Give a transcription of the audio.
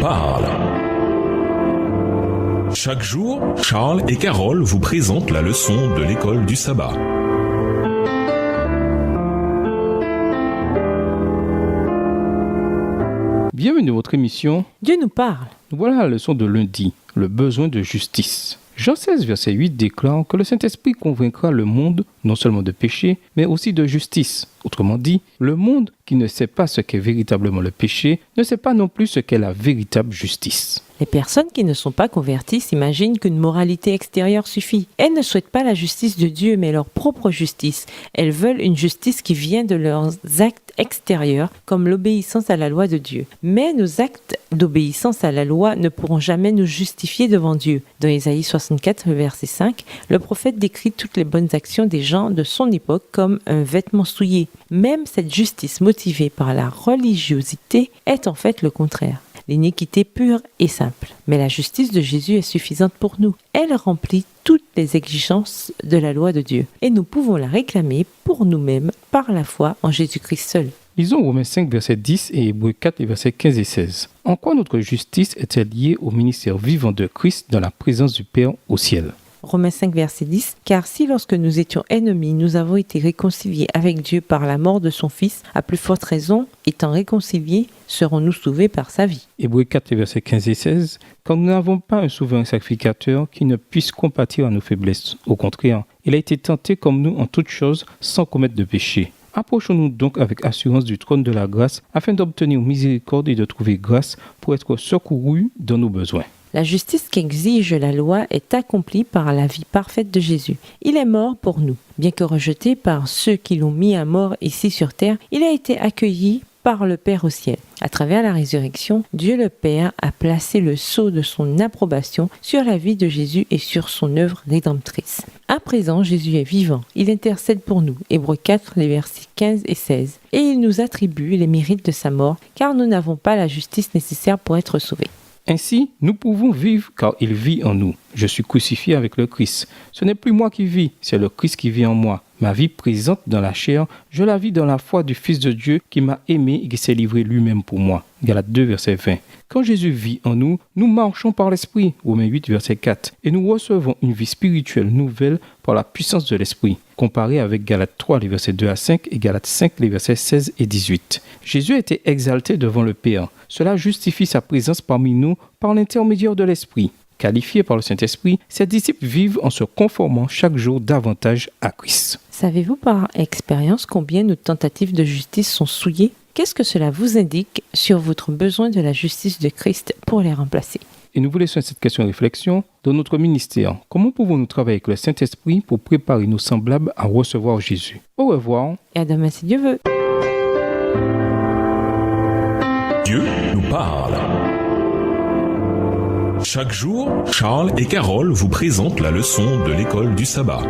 parle. Chaque jour, Charles et Carole vous présentent la leçon de l'école du sabbat. Bienvenue à votre émission Dieu nous parle. Voilà la leçon de lundi, le besoin de justice. Jean 16, verset 8 déclare que le Saint-Esprit convaincra le monde non seulement de péché, mais aussi de justice. Autrement dit, le monde qui ne sait pas ce qu'est véritablement le péché ne sait pas non plus ce qu'est la véritable justice. Les personnes qui ne sont pas converties s'imaginent qu'une moralité extérieure suffit. Elles ne souhaitent pas la justice de Dieu, mais leur propre justice. Elles veulent une justice qui vient de leurs actes extérieurs, comme l'obéissance à la loi de Dieu. Mais nos actes d'obéissance à la loi ne pourront jamais nous justifier devant Dieu. Dans Ésaïe 64, verset 5, le prophète décrit toutes les bonnes actions des gens de son époque comme un vêtement souillé. Même cette justice motivée par la religiosité est en fait le contraire. L'iniquité pure et simple. Mais la justice de Jésus est suffisante pour nous. Elle remplit toutes les exigences de la loi de Dieu. Et nous pouvons la réclamer pour nous-mêmes par la foi en Jésus-Christ seul. Lisons Romains 5, verset 10 et Hébreux 4, les versets 15 et 16. En quoi notre justice est-elle liée au ministère vivant de Christ dans la présence du Père au ciel ? Romains 5, verset 10. Car si lorsque nous étions ennemis, nous avons été réconciliés avec Dieu par la mort de son Fils, à plus forte raison, étant réconciliés, serons-nous sauvés par sa vie. Hébreux 4, versets 15 et 16. Quand nous n'avons pas un souverain sacrificateur qui ne puisse compatir à nos faiblesses. Au contraire, il a été tenté comme nous en toutes choses sans commettre de péché. Approchons-nous donc avec assurance du trône de la grâce afin d'obtenir miséricorde et de trouver grâce pour être secourus dans nos besoins. La justice qu'exige la loi est accomplie par la vie parfaite de Jésus. Il est mort pour nous. Bien que rejeté par ceux qui l'ont mis à mort ici sur terre, il a été accueilli par le Père au ciel. À travers la résurrection, Dieu le Père a placé le sceau de son approbation sur la vie de Jésus et sur son œuvre rédemptrice. À présent, Jésus est vivant. Il intercède pour nous. Hébreux 4, les versets 15 et 16. Et il nous attribue les mérites de sa mort, car nous n'avons pas la justice nécessaire pour être sauvés. Ainsi, nous pouvons vivre car il vit en nous. Je suis crucifié avec le Christ. Ce n'est plus moi qui vis, c'est le Christ qui vit en moi. Ma vie présente dans la chair, je la vis dans la foi du Fils de Dieu qui m'a aimé et qui s'est livré lui-même pour moi. Galates 2, verset 20. Quand Jésus vit en nous, nous marchons par l'Esprit. Romains 8, verset 4. Et nous recevons une vie spirituelle nouvelle par la puissance de l'Esprit. Comparé avec Galates 3, les versets 2 à 5 et Galates 5, les versets 16 et 18. Jésus a été exalté devant le Père. Cela justifie sa présence parmi nous par l'intermédiaire de l'Esprit. Qualifiés par le Saint-Esprit, ses disciples vivent en se conformant chaque jour davantage à Christ. Savez-vous par expérience combien nos tentatives de justice sont souillées ? Qu'est-ce que cela vous indique sur votre besoin de la justice de Christ pour les remplacer ? Et nous vous laissons cette question de réflexion dans notre ministère. Comment pouvons-nous travailler avec le Saint-Esprit pour préparer nos semblables à recevoir Jésus ? Au revoir. Et à demain si Dieu veut. Dieu nous parle. Chaque jour, Charles et Carole vous présentent la leçon de l'école du sabbat.